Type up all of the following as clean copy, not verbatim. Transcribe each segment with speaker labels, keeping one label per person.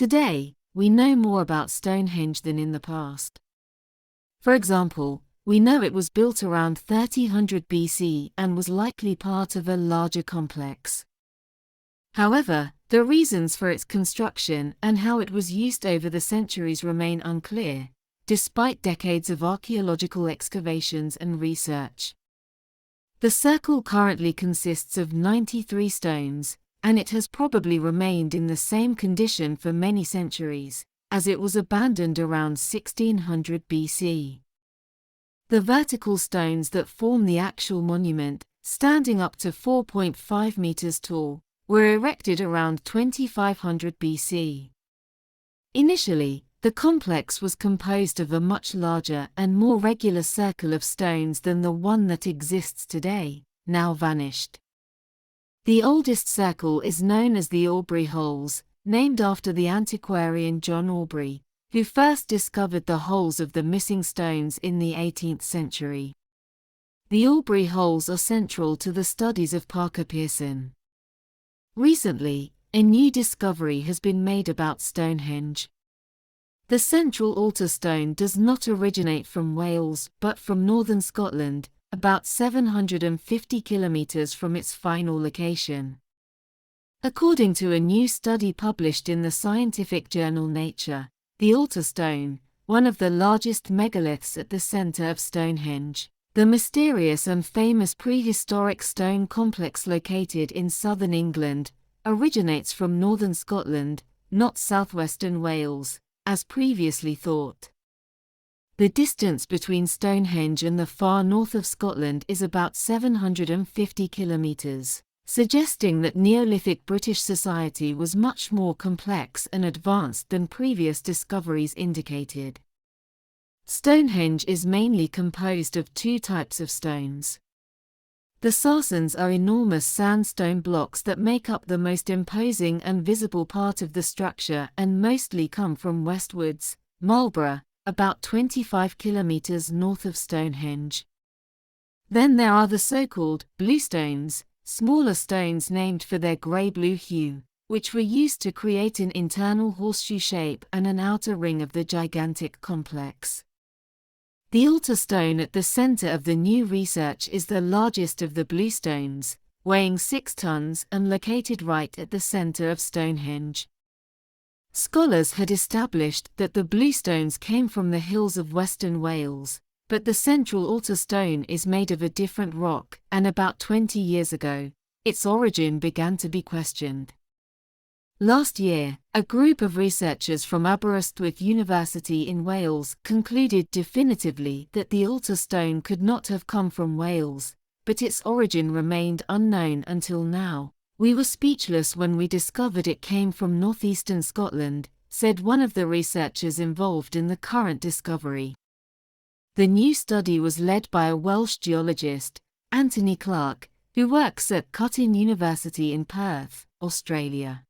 Speaker 1: Today, we know more about Stonehenge than in the past. For example, we know it was built around 3000 BC and was likely part of a larger complex. However, the reasons for its construction and how it was used over the centuries remain unclear, despite decades of archaeological excavations and research. The circle currently consists of 93 stones, and it has probably remained in the same condition for many centuries, as it was abandoned around 1600 BC. The vertical stones that form the actual monument, standing up to 4.5 meters tall, were erected around 2500 BC. Initially, the complex was composed of a much larger and more regular circle of stones than the one that exists today, now vanished. The oldest circle is known as the Aubrey Holes, named after the antiquarian John Aubrey, who first discovered the holes of the missing stones in the 18th century. The Aubrey Holes are central to the studies of Parker Pearson. Recently, a new discovery has been made about Stonehenge. The central altar stone does not originate from Wales but from northern Scotland, about 750 kilometers from its final location. According to a new study published in the scientific journal Nature, the altar stone, one of the largest megaliths at the center of Stonehenge, the mysterious and famous prehistoric stone complex located in southern England, originates from northern Scotland, not southwestern Wales, as previously thought. The distance between Stonehenge and the far north of Scotland is about 750 kilometers, suggesting that Neolithic British society was much more complex and advanced than previous discoveries indicated. Stonehenge is mainly composed of two types of stones. The sarsens are enormous sandstone blocks that make up the most imposing and visible part of the structure and mostly come from westwards, Marlborough, about 25 kilometers north of Stonehenge. Then there are the so-called bluestones, smaller stones named for their grey-blue hue, which were used to create an internal horseshoe shape and an outer ring of the gigantic complex. The altar stone at the center of the new research is the largest of the bluestones, weighing 6 tons and located right at the center of Stonehenge. Scholars had established that the bluestones came from the hills of western Wales, but the central altar stone is made of a different rock, and about 20 years ago, its origin began to be questioned. Last year, a group of researchers from Aberystwyth University in Wales concluded definitively that the altar stone could not have come from Wales, but its origin remained unknown until now. "We were speechless when we discovered it came from northeastern Scotland," said one of the researchers involved in the current discovery. The new study was led by a Welsh geologist, Anthony Clark, who works at Curtin University in Perth, Australia.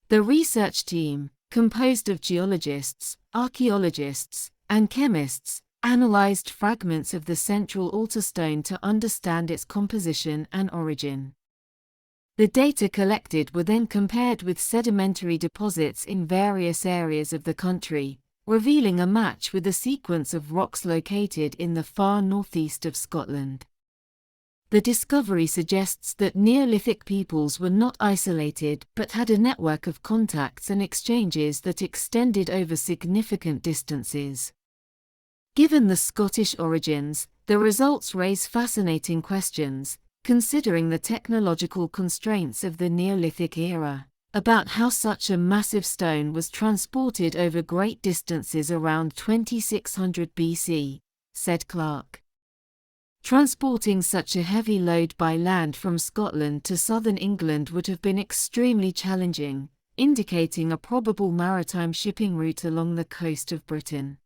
Speaker 1: The research team, composed of geologists, archaeologists, and chemists, analyzed fragments of the central altar stone to understand its composition and origin. The data collected were then compared with sedimentary deposits in various areas of the country, revealing a match with a sequence of rocks located in the far northeast of Scotland. The discovery suggests that Neolithic peoples were not isolated but had a network of contacts and exchanges that extended over significant distances. Given the Scottish origins, the results raise fascinating questions, considering the technological constraints of the Neolithic era, about how such a massive stone was transported over great distances around 2600 BC, said Clark. Transporting such a heavy load by land from Scotland to southern England would have been extremely challenging, indicating a probable maritime shipping route along the coast of Britain.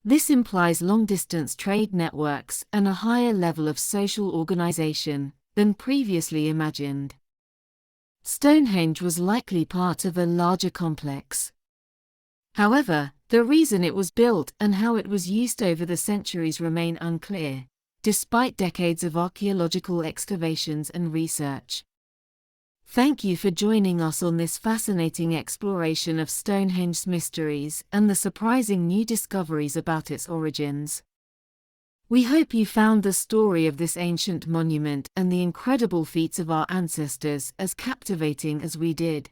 Speaker 1: This implies long-distance trade networks and a higher level of social organization than previously imagined. Stonehenge was likely part of a larger complex. However, the reason it was built and how it was used over the centuries remain unclear, despite decades of archaeological excavations and research. Thank you for joining us on this fascinating exploration of Stonehenge's mysteries and the surprising new discoveries about its origins. We hope you found the story of this ancient monument and the incredible feats of our ancestors as captivating as we did.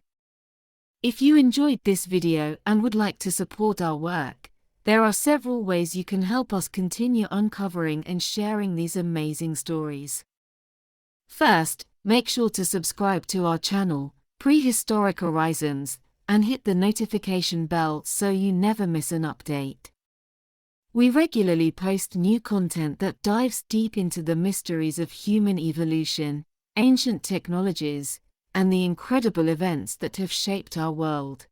Speaker 1: If you enjoyed this video and would like to support our work, there are several ways you can help us continue uncovering and sharing these amazing stories. First, make sure to subscribe to our channel, Prehistoric Horizons, and hit the notification bell so you never miss an update. We regularly post new content that dives deep into the mysteries of human evolution, ancient technologies, and the incredible events that have shaped our world.